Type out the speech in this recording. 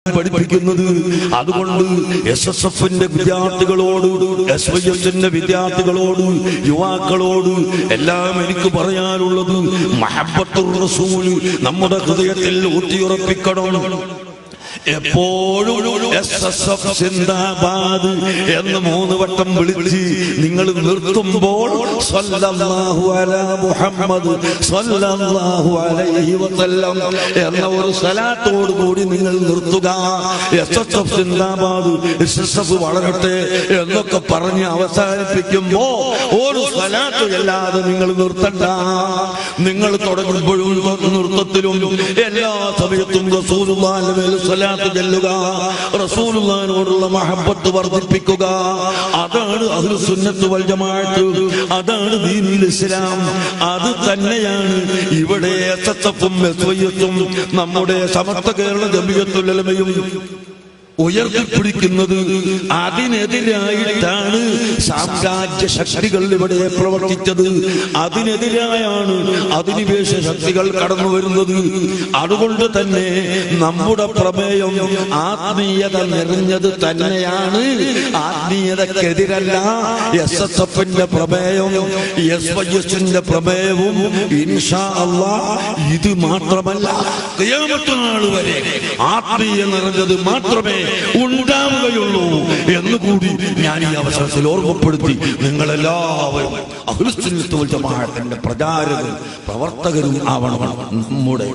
പഠിപ്പിക്കുന്നത്. അതുകൊണ്ട് SSFന്റെ വിദ്യാർത്ഥികളോട്, SYSന്റെ വിദ്യാർത്ഥികളോട്, യുവാക്കളോട് എല്ലാം എനിക്ക് പറയാനുള്ളത് മഹബ്ബത്തുർ റസൂൽ നമ്മുടെ ഹൃദയത്തിൽ ഊട്ടിയുറപ്പിക്കണം. എപ്പോഴും SSF സിന്ദാബാദ് എന്ന് 3 വട്ടം വിളിച്ച് നിങ്ങൾ നിർത്തുമ്പോൾ സ്വല്ലല്ലാഹു അലാ മുഹമ്മദ് സ്വല്ലല്ലാഹു അലൈഹി വസല്ലം എന്ന ഒരു സലാത്തോട് കൂടി നിങ്ങൾ നിർത്തുക. SSF സിന്ദാബാദ്, SSF വളരട്ടെ എന്നൊക്കെ പറഞ്ഞ് അവസാനിപ്പിക്കുമ്പോ ഒരു സലാത്ത് അല്ലാതെ നിങ്ങൾ നിർത്തണ്ട. നിങ്ങൾ തുടങ്ങുമ്പോഴും നൃത്തത്തിലും എല്ലാ സമയത്തും റസൂലുള്ളാഹിന്റെ മേൽ സ്വലാത്ത് ചൊല്ലുക, റസൂലുള്ളാഹിനോടുള്ള മഹബ്ബത്ത് വർദ്ധിപ്പിക്കുക. അതാണ് അഹ്ലുസ് സുന്നത്ത് വൽ ജമാഅത്ത്, അതാണ് ദീനുൽ ഇസ്ലാം. അത് തന്നെയാണ് ഇവിടെ SSFും SYSും നമ്മുടെ സമസ്ത കേരള ജമിയത്തുൽ ഉലമയും ഉയർത്തിപ്പിടിക്കുന്നത്. അതിനെതിരായിട്ടാണ് സാമ്രാജ്യ ശക്തികൾ ഇവിടെ പ്രവർത്തിച്ചത്. അതിനെതിരായാണ് അധിനിവേശ ശക്തികൾ കടന്നു വരുന്നത്. അതുകൊണ്ട് തന്നെ നമ്മുടെ പ്രമേയം ആത്മീയത നിറഞ്ഞത് തന്നെയാണ്. ആത്മീയതക്കെതിരല്ല SSFന്റെ പ്രമേയം, SYSന്റെ പ്രമേയവും ഇൻഷാ അല്ലാഹ്. ഇത് മാത്രമല്ല, ഖിയാമത്ത് നാൾ വരെ ആത്മീയ നിറഞ്ഞത് മാത്രമേ ഉണ്ടാവുകയുള്ളൂ എന്നുകൂടി ഞാൻ ഈ അവസരത്തിൽ ഓർമ്മപ്പെടുത്തി നിങ്ങളെല്ലാവരും അഹ്ലുസ് സുന്നത്ത് വൽ ജമാഅത്തിന്റെ പ്രചാരകരും പ്രവർത്തകരും ആവണം. നമ്മുടെ